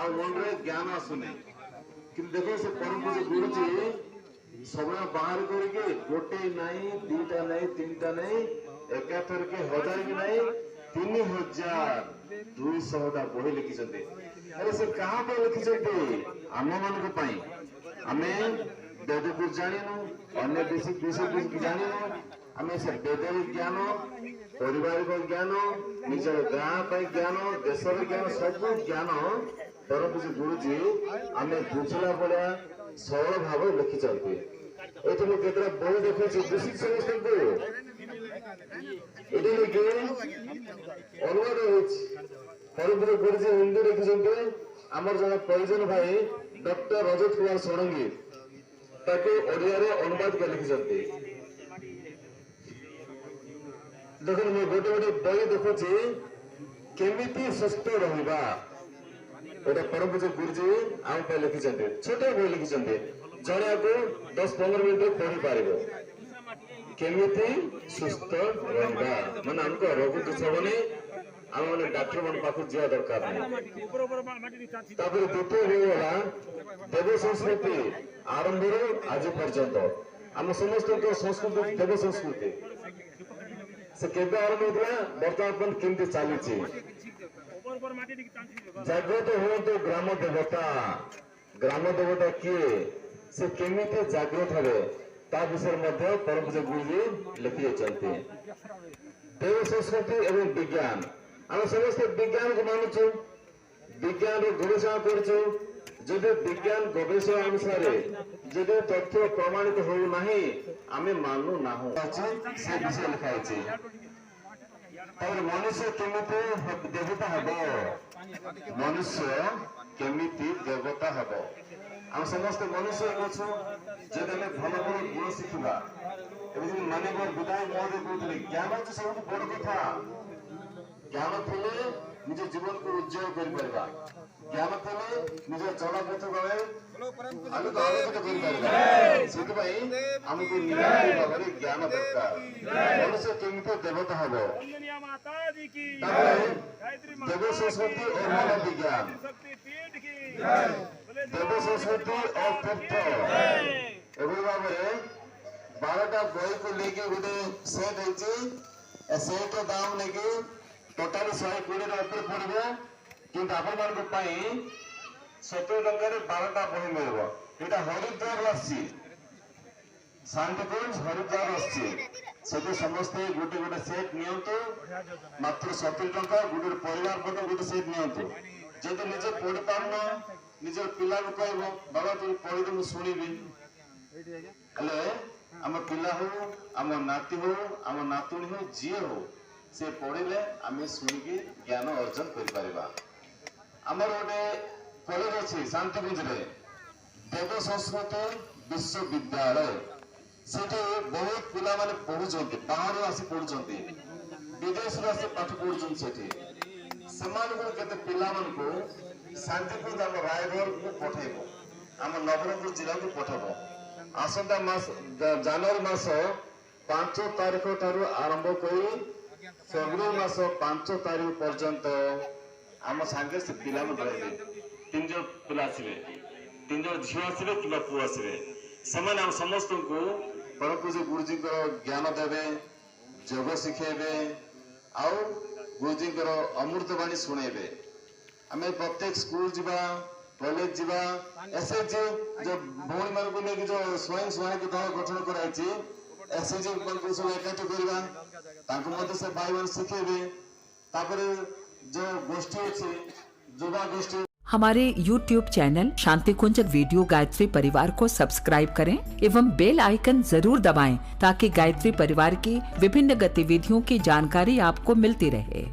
आ मन रे ज्ञान आसुनी कि देखो से परम पूज्य गुरुजी समय बाहर करके गोटे नहीं दीटा नहीं तीनटा नहीं एकाथर के हजार भी नहीं 3200 बही लिखिं। अरे से कहाँ पे लिखिं आम मान आमे वेद को जानिनु अन्य विषय कुछ जानिनु आमे से वेदर ज्ञान पारिवारिक ज्ञान निज गाँ ज्ञान देशर ज्ञान सब ज्ञान परम पूज्य गुरुजी आमे बुझला भाया सरल भाव लिखिं। ये मुझे केतरा बही देखी बुझी समस्त अनुवाद परम पूज्य गुरुजी हिंदी लिखिं। आमर जन परिजन भाई डॉक्टर रजत कुमार षडंगी ताको ओडिया रे अनुवाद कर लिखिं। देखो मैं गोटे गोटे बही देखुची केमिति सुस्थ रहिबा एटा परम पूज्य गुरुजी आम पे लिखिं। छोटे बही लिखिं जड़े को 10-15 मिनट पढ़ी पारिबो केमिति सुस्थ रहिबा माने हमको रोग दुख होने आम मैंने डाक्टर मन पाख जा दरकार नहीं। द्वितीय होगा देव संस्कृति आरंभ आज पर्यंत आम समस्त संस्कृति देव संस्कृति से केबे आरंभ होता बर्तमान केमती चली जागृत हूँ ग्राम देवता किए से केमिति जागृत हे ता विषय परम पूज्य गुरुजी लिखि। देव संस्कृति एवं विज्ञान आम समस्त विज्ञान को मानुचु विज्ञान गवेषणा करुचु जब विज्ञान गवेषणा अनुसार जब तथ्य प्रमाणित होना आमे मानु ना से विषय लिखाई। मनुष्य केमिति देवता हम मनुष्य केमिति देवता हम आम समस्त मनुष्य अच्छु जब आम भल भल गुण शिखा मानव विदाय मोदी कहते ज्ञान हूँ सब बड़ कथा ज्ञान थे निज जीवन को उज्जवल कर ज्ञान थे निज चलापथ गले आमको निराश भाव ज्ञान दरकार मनुष्य केमिति देवता हम देव संस्कृति और मानव विज्ञान देव संस्कृति और तीर्थ एवं भाव 12टा बही को लेके गोटे सेट है सेट दाम लेके टोटाल 120 ऊपर पड़ो कि आपण मान 70 टकर 12टा बही मिल यहाँ हरिद्वार आसी शांतिकुंज हरिद्वार आसी समस्ते गोटे गोटे सेट नियंतु मात्र 70 टका गोटे परिवार पद गोटे सेट नियंतु जब निजे पढ़ी पारन निज पिला को कह बाबा तुम पढ़ी मुझे शुणी आम पिला हो आम नाती हो आम नातुणी हो जी हो से पढ़ले आम शुणिकी ज्ञान अर्जन कर गोटे कॉलेज अच्छी शांतिकुंज देव संस्कृति विश्वविद्यालय से बहुत पिला माने पढ़ुंट बाहर आसी पढ़ुंट विदेश आसी पाठ पढ़ुं से पिला शांतिकुंज आम रायगढ़ को पठेब आम नवरंगपुर जिला को पठेब आसंता मास जनवरी मास 5 तारीख ठारू आरंभ कर फेब्रुआरी मास 5 तारीख पर्यंत आम सांगे से पिला रहे 3 जन पिला आसवे 3 जन झील आसवे कि पुओ आसवे से समस्त को परम पूज्य गुरुजी ज्ञान देवे योग शिखेबे आउ गुरुजी अमृतवाणी शुणेबे आम प्रत्येक स्कूल जीवा कॉलेज जीवा एसएचजी जो भौणी मान को लेकिन जो स्वयं सहायक दल गठन कराई एसएचजी को सब एकाठी करवा से भाई मान शिखेबे जो गोष्ठी अच्छी युवा गोष्ठी। हमारे YouTube चैनल शांति कुंज वीडियो गायत्री परिवार को सब्सक्राइब करें एवं बेल आइकन जरूर दबाएं ताकि गायत्री परिवार की विभिन्न गतिविधियों की जानकारी आपको मिलती रहे।